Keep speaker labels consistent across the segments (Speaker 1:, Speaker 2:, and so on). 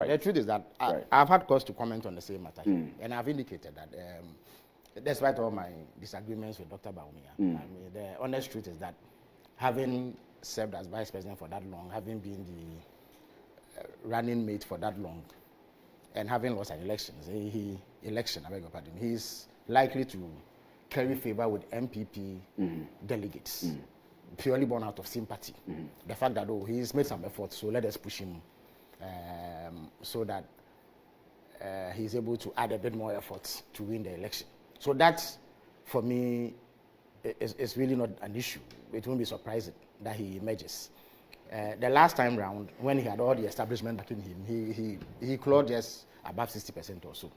Speaker 1: Right. The truth is that I've had cause to comment on the same matter, and I've indicated that despite all my disagreements with Dr. Bawumia, I mean, the honest truth is that having served as vice president for that long, having been the running mate for that long, and having lost an election, I beg your pardon, he's likely to carry favor with NPP delegates, purely born out of sympathy. The fact that, oh, he's made some efforts, so let us push him so that he's able to add a bit more effort to win the election. So that, for me, is really not an issue. It won't be surprising that he emerges. The last time round, when he had all the establishment backing him, he clawed just above 60% or so.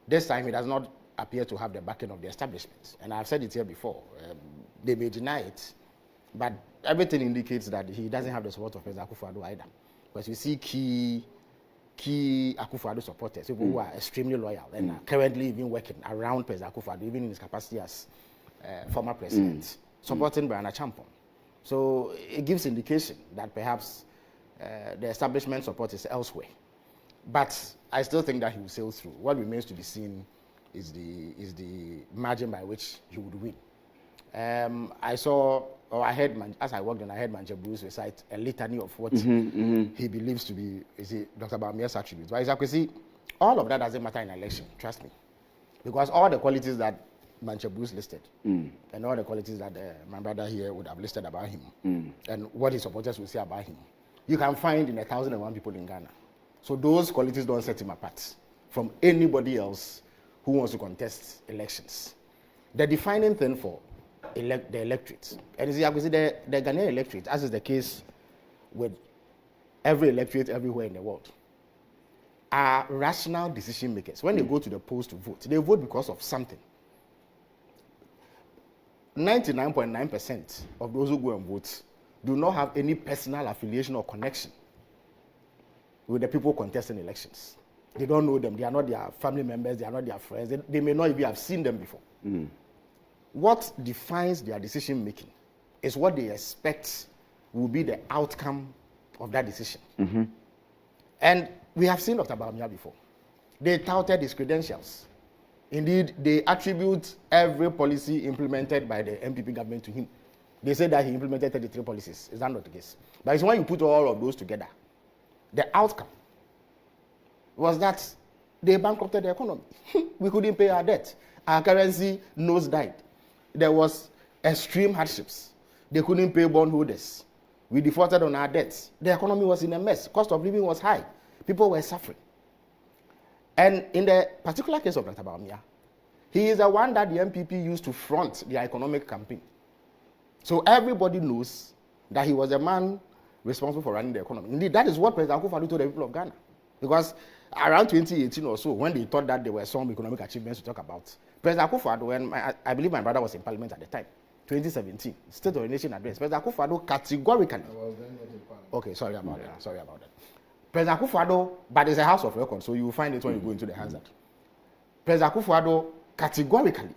Speaker 1: This time, he does not appear to have the backing of the establishment. And I've said it here before. They may deny it, but everything indicates that he doesn't have the support of President Akuffo either. Because you see key Akuffo supporters, people who are extremely loyal and are currently even working around President Akuffo, even in his capacity as former president, supporting Brian Agyapong. So it gives indication that perhaps the establishment support is elsewhere. But I still think that he will sail through. What remains to be seen is the margin by which he would win. I heard, as I walked in, I heard Mcbrown recite a litany of what he believes to be Dr. Bawumia's attributes. But as you see, all of that doesn't matter in an election, trust me. Because all the qualities that Mcbrown listed, and all the qualities that my brother here would have listed about him, and what his supporters will say about him, you can find in 1,001 people in Ghana. So those qualities don't set him apart from anybody else who wants to contest elections. The defining thing for the electorate, and you see, the Ghanaian electorate, as is the case with every electorate everywhere in the world, are rational decision makers. When they go to the polls to vote, they vote because of something. 99.9% of those who go and vote do not have any personal affiliation or connection with the people contesting elections. They don't know them. They are not their family members. They are not their friends. They may not even have seen them before. What defines their decision making is what they expect will be the outcome of that decision. And we have seen Dr. Bawumia before. They touted his credentials. Indeed, they attribute every policy implemented by the NPP government to him. They say that he implemented 33 policies. Is that not the case? But it's when you put all of those together, the outcome was that they bankrupted the economy. We couldn't pay our debt. Our currency nosedived. There was extreme hardships. They couldn't pay bondholders. We defaulted on our debts. The economy was in a mess. Cost of living was high. People were suffering. And in the particular case of Dr. Bawumia, he is the one that the NPP used to front their economic campaign. So everybody knows that he was the man responsible for running the economy. Indeed, that is what President Akuffo told the people of Ghana. Because around 2018 or so, when they thought that there were some economic achievements to talk about, President Akuffo, when I believe my brother was in parliament at the time, 2017, State of the Nation address, President Akuffo categorically. Okay, sorry about that. President Akuffo, but it's a house of record, so you will find it when you go into the Hazard. President Akuffo categorically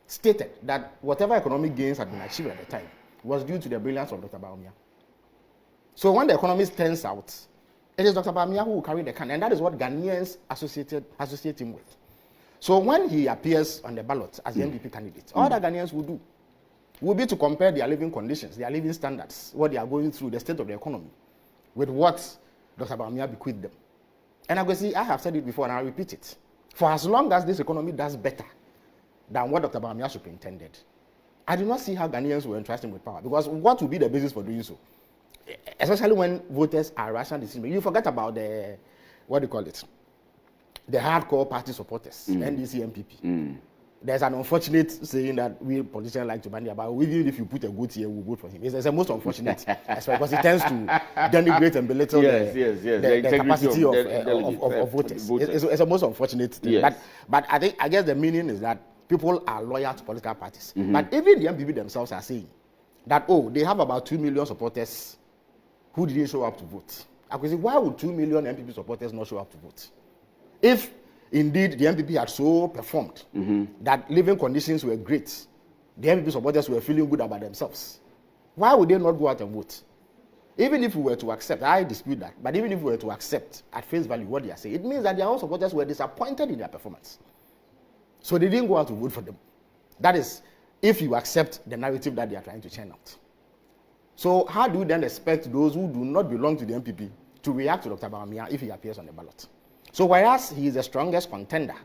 Speaker 1: stated that whatever economic gains had been achieved at the time was due to the brilliance of Dr. Bawumia. So when the economist turns out, it is Dr. Bawumia who will carry the can, and that is what Ghanaians associate him with. So when he appears on the ballot as the NDP candidate, all that Ghanaians will do will be to compare their living conditions, their living standards, what they are going through, the state of the economy, with what Dr. Bawumia bequeathed them. And I have said it before and I'll repeat it. For as long as this economy does better than what Dr. Bawumia superintended, I do not see how Ghanaians will entrust him with power. Because what will be the basis for doing so? Especially when voters are rational decision makers. You forget about the, the hardcore party supporters, NDC, NPP. There's an unfortunate saying that we politicians like to bandy about, even if you put a goat here, we'll vote for him. It's the most unfortunate, because it tends to denigrate and belittle the capacity of voters. It's the most unfortunate thing. Yes. But I guess the meaning is that people are loyal to political parties. But even the NPP themselves are saying that, they have about 2 million supporters who didn't show up to vote. I could say, why would 2 million NPP supporters not show up to vote? If indeed the NPP had so performed that living conditions were great, the NPP supporters were feeling good about themselves, why would they not go out and vote? even if we were to accept, I dispute that, but even if we were to accept at face value what they are saying, it means that their own supporters were disappointed in their performance. So they didn't go out to vote for them. That is, if you accept the narrative that they are trying to churn out. So how do you then expect those who do not belong to the NPP to react to Dr. Bawumia if he appears on the ballot? So whereas he is the strongest contender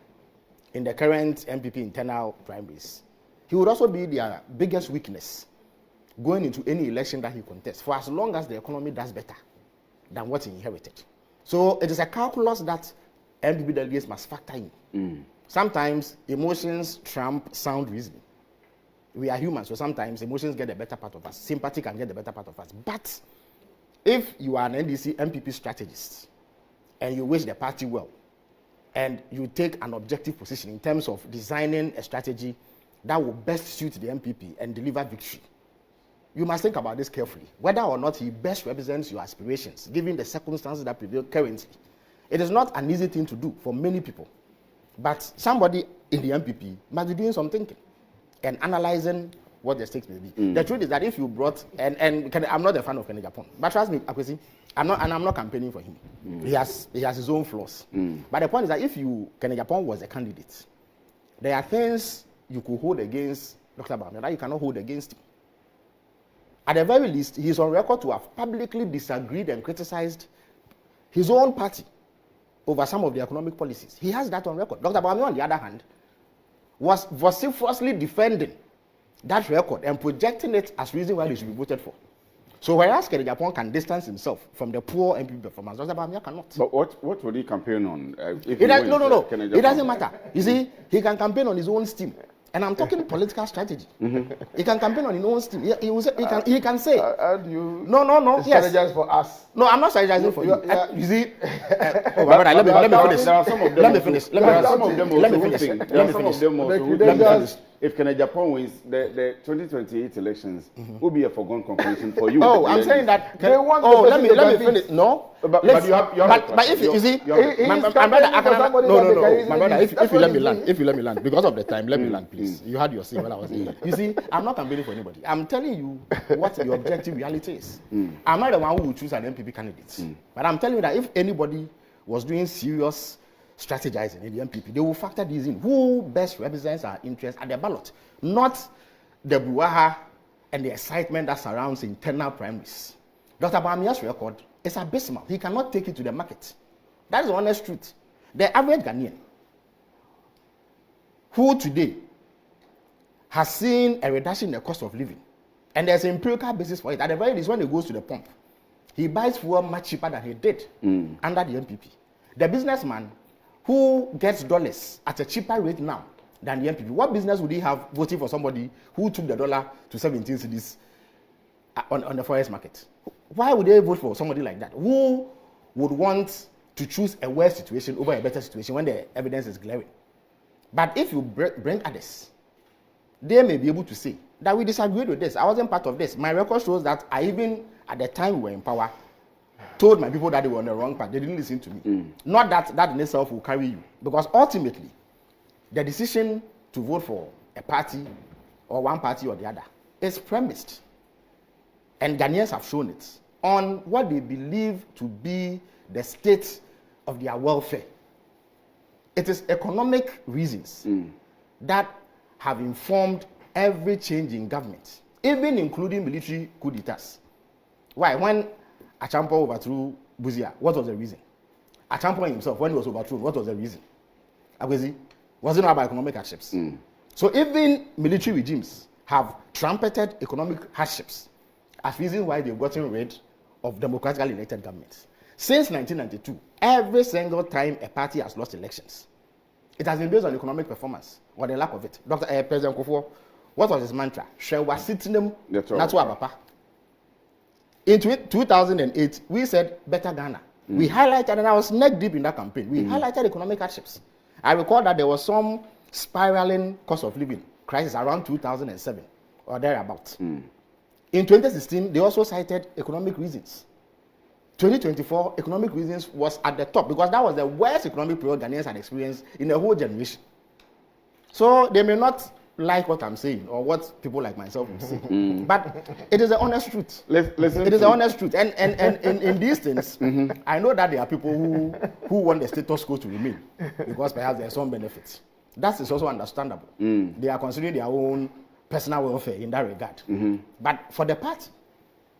Speaker 1: in the current NPP internal primaries, he would also be their biggest weakness going into any election that he contests, for as long as the economy does better than what he inherited. So it is a calculus that NPP delegates must factor in. Sometimes emotions trump sound reasoning. We are humans, so sometimes emotions get the better part of us. Sympathy can get the better part of us. But if you are an NDC NPP strategist and you wish the party well, and you take an objective position in terms of designing a strategy that will best suit the NPP and deliver victory, you must think about this carefully, whether or not he best represents your aspirations, given the circumstances that prevail currently. It is not an easy thing to do for many people, but somebody in the NPP must be doing some thinking and analyzing what the stakes may be. The truth is that if you brought, I'm not a fan of Agyapong, but trust me, Akwesi, I'm not campaigning for him. He has his own flaws. But the point is that if Agyapong was a candidate, there are things you could hold against Dr. Bawumia that you cannot hold against him. At the very least, he is on record to have publicly disagreed and criticized his own party over some of the economic policies. He has that on record. Dr. Bawumia, on the other hand, was vociferously defending that record and projecting it as reason why he should be voted for. So whereas Agyapong can distance himself from the poor NPP performance, Dr. Bawumia cannot.
Speaker 2: But what would he campaign on?
Speaker 1: No. It doesn't matter. You see, he can campaign on his own steam. And I'm talking political strategy. He can campaign on his own steam. He can say.
Speaker 3: How do you
Speaker 1: strategize
Speaker 3: for us?
Speaker 1: No, I'm not strategizing for you. You see, let me finish.
Speaker 2: If Agyapong wins the 2028 elections, will be a foregone conclusion for you.
Speaker 1: Oh, I'm saying that. Let me finish. No, but if you see, my brother, if you let me land, because of the time, let me land, please. You had your say when I was here. You see, I'm not campaigning for anybody. I'm telling you what the objective reality is. I'm not the one who will choose an NPP candidate, but I'm telling you that if anybody was doing serious strategizing in the NPP, they will factor these in. Who best represents our interests at the ballot, not the brouhaha and the excitement that surrounds internal primaries. Dr. Bawumia's record is abysmal. He cannot take it to the market. That is the honest truth. The average Ghanaian who today has seen a reduction in the cost of living, and there's an empirical basis for it. At the very least, when he goes to the pump, he buys fuel much cheaper than he did under the NPP. The businessman who gets dollars at a cheaper rate now than the NPP, what business would he have voting for somebody who took the dollar to 17 cedis on the forex market? Why would they vote for somebody like that? Who would want to choose a worse situation over a better situation when the evidence is glaring? But if you bring others, they may be able to say that we disagreed with this. I wasn't part of this. My record shows that I even, at the time we were in power, told my people that they were on the wrong path. They didn't listen to me. Not that in itself will carry you. Because ultimately, the decision to vote for a party or one party or the other is premised, and Ghanaians have shown it, on what they believe to be the state of their welfare. It is economic reasons that have informed every change in government, even including military coup d'etats. Why? When Asempa overthrew Buzia, what was the reason? Asempa himself, when he was overthrown, what was the reason? Akwesi, was it not about economic hardships? So even military regimes have trumpeted economic hardships as reasons why they've gotten rid of democratically elected governments. Since 1992, every single time a party has lost elections, it has been based on economic performance or the lack of it. President Kofi, what was his mantra? Shewa sitinem natu abapa. In 2008, we said better Ghana. We highlighted, and I was neck deep in that campaign, we highlighted economic hardships. I recall that there was some spiraling cost of living crisis around 2007 or thereabouts. In 2016, they also cited economic reasons. 2024, economic reasons was at the top because that was the worst economic period Ghanaians had experienced in a whole generation. So they may not like what I'm saying or what people like myself would say. But it is the honest truth.
Speaker 2: Listen,
Speaker 1: it is the honest truth. And in these things, I know that there are people who want the status quo to remain because perhaps there are some benefits. That is also understandable. They are considering their own personal welfare in that regard. But for the party,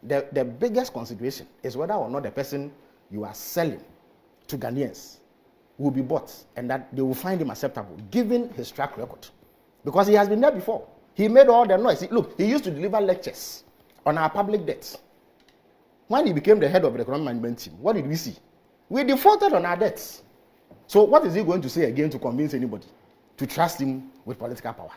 Speaker 1: the biggest consideration is whether or not the person you are selling to Ghanaians will be bought and that they will find him acceptable given his track record. Because he has been there before. He made all the noise. Look, he used to deliver lectures on our public debts. When he became the head of the economic management team, what did we see? We defaulted on our debts. So what is he going to say again to convince anybody to trust him with political power?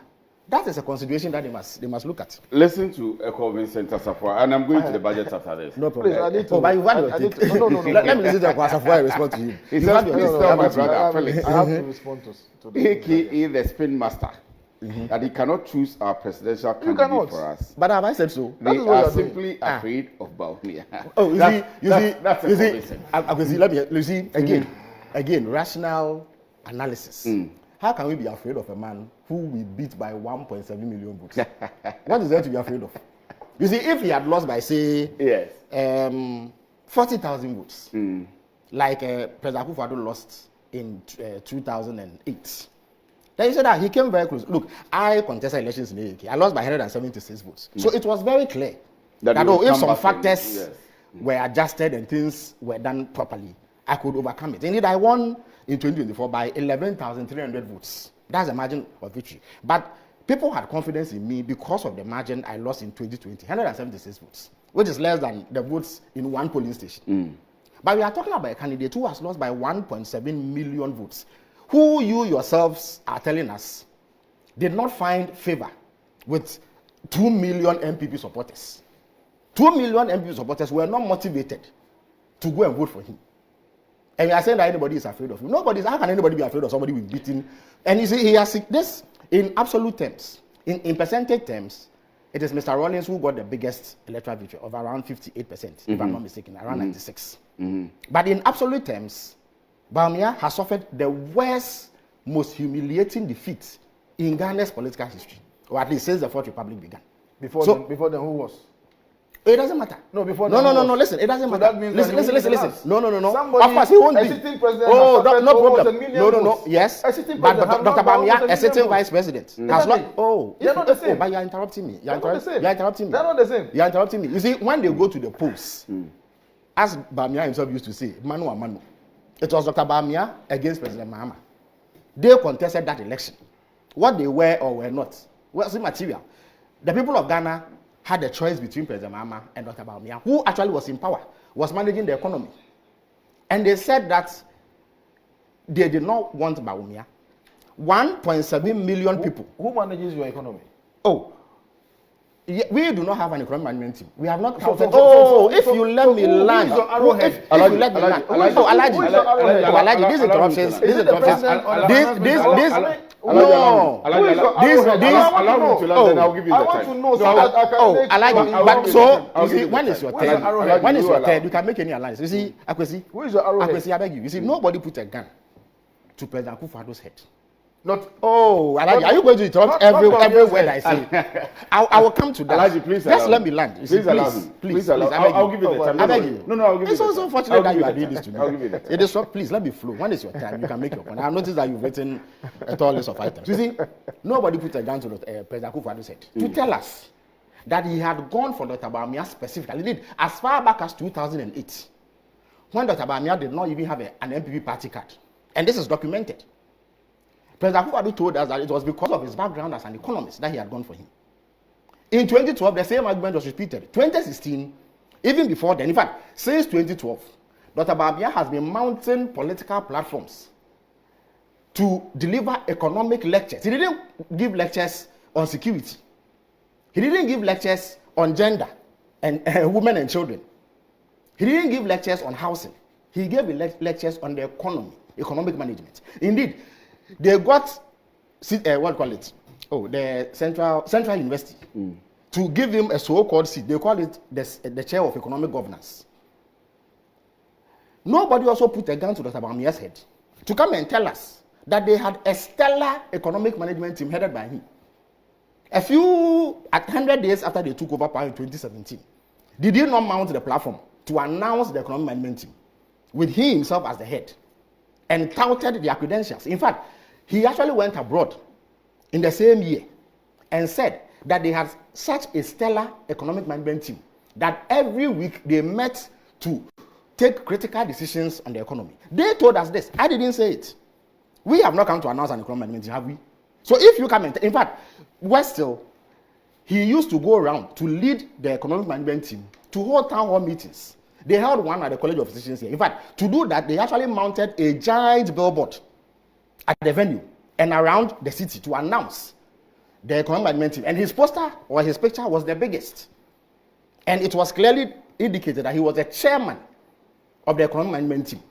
Speaker 1: That is a consideration that they must look at.
Speaker 2: Listen to Ekosiisen Safwa, and I'm going to the budget after this.
Speaker 1: No problem.
Speaker 3: Please, I need to.
Speaker 1: But you've had your take.
Speaker 3: No.
Speaker 1: Let me listen to Safwa and respond to him.
Speaker 2: He says, please tell my brother, Felix.
Speaker 3: I have to respond to the
Speaker 2: AKA the spin master. That he cannot choose our presidential candidate for us.
Speaker 1: But have I said so?
Speaker 2: They are simply afraid of Bawumia.
Speaker 1: Oh,
Speaker 2: That's
Speaker 1: you see, again, rational analysis. How can we be afraid of a man who we beat by 1.7 million votes? What is there to be afraid of? You see, if he had lost by, say, 40,000 votes, like President Akuffo lost in 2008, then you said that he came very close. Look, I contested elections in the UK. I lost by 176 votes. So it was very clear that if some factors were adjusted and things were done properly, I could overcome it. Indeed, I won in 2024 by 11,300 votes. That's the margin of victory. But people had confidence in me because of the margin I lost in 2020, 176 votes, which is less than the votes in one polling station. But we are talking about a candidate who has lost by 1.7 million votes, who you yourselves are telling us did not find favor with 2 million NPP supporters. 2 million NPP supporters were not motivated to go and vote for him. And you are saying that anybody is afraid of him. How can anybody be afraid of somebody we've beaten? And you see, he has this in absolute terms. In percentage terms, it is Mr. Rawlings who got the biggest electoral victory of around 58%, if I'm not mistaken, around 96. But in absolute terms, Bawumia has suffered the worst, most humiliating defeat in Ghana's political history, or at least since the Fourth Republic began.
Speaker 3: Before then, who was?
Speaker 1: It doesn't matter.
Speaker 3: No, before
Speaker 1: no, listen, it doesn't matter.
Speaker 3: That means
Speaker 1: listen. No.
Speaker 3: Somebody,
Speaker 1: of course, he won't be.
Speaker 3: A sitting president
Speaker 1: no problem. No. Yes.
Speaker 3: A sitting
Speaker 1: but
Speaker 3: president
Speaker 1: Dr. Bawumia, a sitting vice president, has not.
Speaker 3: They're not the same.
Speaker 1: But you're interrupting me. You're interrupting me.
Speaker 3: They're not the same.
Speaker 1: You're interrupting me. You see, when they go to the polls, as Bawumia himself used to say, Manu. It was Dr. Bawumia against President Mahama. They contested that election. What they were or were not was immaterial. The people of Ghana had a choice between President Mahama and Dr. Bawumia, who actually was in power, was managing the economy. And they said that they did not want Bawumia. 1.7 million people.
Speaker 3: Who manages your economy?
Speaker 1: We do not have an economic management team. We have not counted.
Speaker 3: If
Speaker 1: you let me land. If you let me land. Alaji, these interruptions.
Speaker 2: Allow me to land, then I'll give you the time.
Speaker 3: I want to know so that I can
Speaker 1: Alaji, but so, you see, when is your turn? When is your turn? You can make any alliance. You see, Akwesi.
Speaker 3: Who is your arrowhead?
Speaker 1: Akwesi, I beg you. You see, nobody put a gun to President Akuffo's head.
Speaker 3: Not.
Speaker 1: Alaji, are you going to interrupt every word I say? I will come to that.
Speaker 2: Alaji, please
Speaker 1: just let me land.
Speaker 2: Please allow me. Please allow me. I'll give you the time.
Speaker 1: I beg you.
Speaker 2: No, I'll give you the time.
Speaker 1: It's also fortunate that you are doing this to me.
Speaker 2: I'll give you the time.
Speaker 1: It is please let me flow. When is your time? You can make your point. I've noticed that you've written a tall list of items. You see, nobody put a gun to President Akuffo's head to tell us that he had gone for Dr. Bawumia specifically. Indeed, as far back as 2008, when Dr. Bawumia did not even have an NPP party card, and this is documented. President Akufo told us that it was because of his background as an economist that he had gone for him. In 2012, the same argument was repeated. 2016, even before then, in fact, since 2012, Dr. Bawumia has been mounting political platforms to deliver economic lectures. He didn't give lectures on security. He didn't give lectures on gender and women and children. He didn't give lectures on housing. He gave lectures on the economy, economic management. Indeed, they got the Central University to give him a so-called seat. They call it the chair of economic governance. Nobody also put a gun to Dr. Bawumia's head to come and tell us that they had a stellar economic management team headed by him. 100 days after they took over power in 2017, did he not mount the platform to announce the economic management team with he himself as the head and touted their credentials? In fact, he actually went abroad in the same year and said that they had such a stellar economic management team that every week they met to take critical decisions on the economy. They told us this. I didn't say it. We have not come to announce an economic management team, have we? So if you come in fact, Westill, he used to go around to lead the economic management team to hold town hall meetings. They held one at the College of Physicians here. In fact, to do that, they actually mounted a giant billboard at the venue and around the city to announce the economic management team. And his poster or his picture was the biggest. And it was clearly indicated that he was the chairman of the economic management team.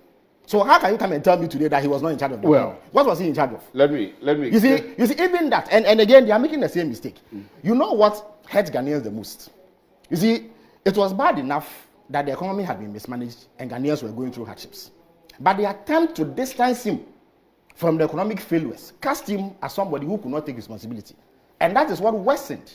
Speaker 1: So how can you come and tell me today that he was not in charge of that?
Speaker 2: Well,
Speaker 1: what was he in charge of?
Speaker 2: Let me.
Speaker 1: You see, even that, and again, they are making the same mistake. You know what hurts Ghanaians the most? You see, it was bad enough that the economy had been mismanaged and Ghanaians were going through hardships. But the attempt to distance him from the economic failures cast him as somebody who could not take responsibility. And that is what worsened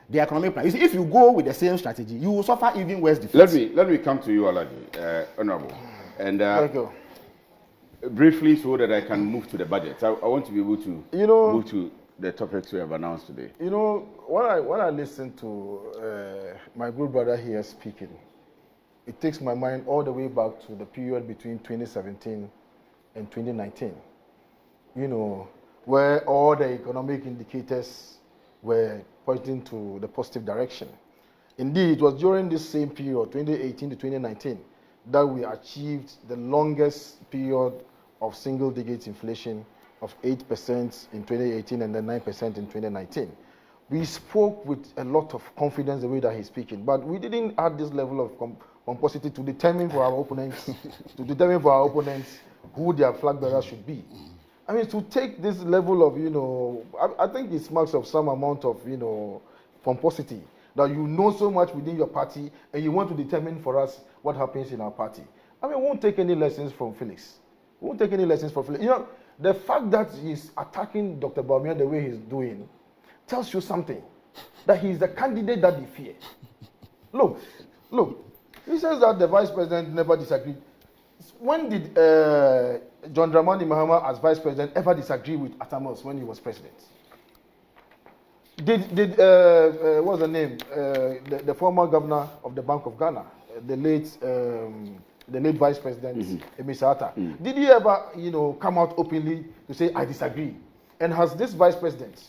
Speaker 1: the economic plan. You see, if you go with the same strategy, you will suffer even worse defeats.
Speaker 2: Let me come to you, Alhaji, Honorable. And
Speaker 3: Thank you.
Speaker 2: briefly, so that I can move to the budget. I want to be able to move to the topics we have announced today.
Speaker 3: You know, when I listen to my good brother here speaking, it takes my mind all the way back to the period between 2017 and 2019. You know, where all the economic indicators were pointing to the positive direction. Indeed, it was during this same period, 2018 to 2019, that we achieved the longest period of single-digit inflation of 8% in 2018 and then 9% in 2019. We spoke with a lot of confidence the way that he's speaking, but we didn't add this level of pomposity to determine for our opponents, who their flag bearers should be. I mean, to take this level of, you know, I think it marks of some amount of, you know, pomposity, that you know so much within your party and you want to determine for us what happens in our party. I mean, we won't take any lessons from Felix. You know, the fact that he's attacking Dr. Bawumia the way he's doing tells you something, that he's the candidate that they fear. Look, he says that the vice president never disagreed. When did John Dramani Mahama as vice president ever disagree with Atamos when he was president? Did what's the name? The former governor of the Bank of Ghana, the late vice president, Shatta. Did he ever, you know, come out openly to say I disagree? And has this vice president,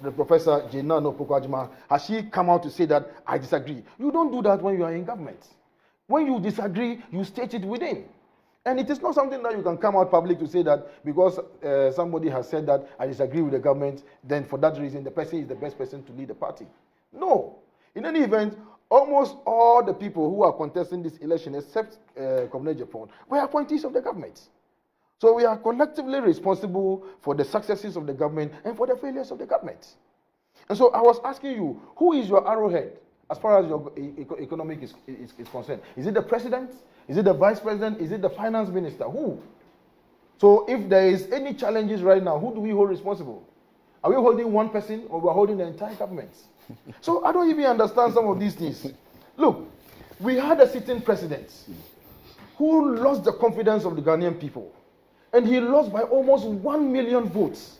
Speaker 3: the Professor Jenano Pokwajima, has she come out to say that I disagree? You don't do that when you are in government. When you disagree, you state it within. And it is not something that you can come out public to say that because somebody has said that I disagree with the government, then for that reason the person is the best person to lead the party. No. In any event, almost all the people who are contesting this election, except Agyapong, were appointees of the government. So we are collectively responsible for the successes of the government and for the failures of the government. And so I was asking you, who is your arrowhead as far as your economic is concerned? Is it the president? Is it the vice president? Is it the finance minister? Who? So if there is any challenges right now, who do we hold responsible? Are we holding one person or we are holding the entire government? So I don't even understand some of these things. Look, we had a sitting president who lost the confidence of the Ghanaian people. And he lost by almost 1 million votes.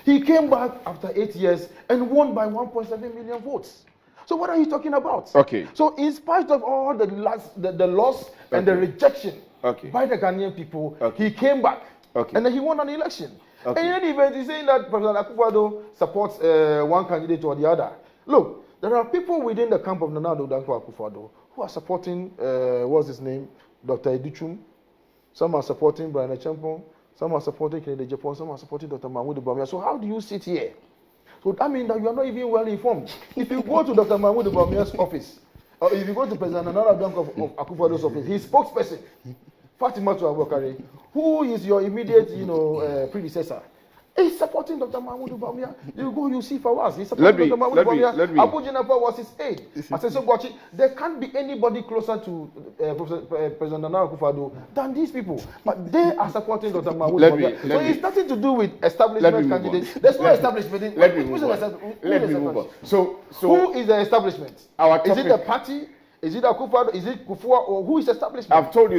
Speaker 3: He came back after 8 years and won by 1.7 million votes. So what are you talking about? Okay. So in spite of all the loss and the rejection by the Ghanaian people, he came back and then he won an election. And in any event, he's saying that President Akuffo supports one candidate or the other. Look, there are people within the camp of Nana Addo Akufo-Addo who are supporting, what's his name, Dr. Edichum. Some are supporting Brian Agyapong. Some are supporting Kennedy Agyapong. Some are supporting Dr. Bawumia. So how do you sit here? So that means that you are not even well informed. If you go to Dr. Bawumia's office, or if you go to President Nana Addo Akufo-Addo's office, his spokesperson, Fatima Abubakar, who is your immediate, predecessor, He's supporting Dr. Mahmoud Bawumia. You go, you see for us. He's supporting Dr. Mahmoud Bawumia. Abu Jinapa was his aide. There can't be anybody closer to President Nana Akufo than these people. But they are supporting Dr. Mahmoud Bawumia. So it's nothing to do with establishment candidates. There's no establishment.
Speaker 2: Let me move on. So
Speaker 3: who is the establishment? Is it the party? Is it Akuffo? Is it Kufua? Or who is establishment?
Speaker 2: I've told you that.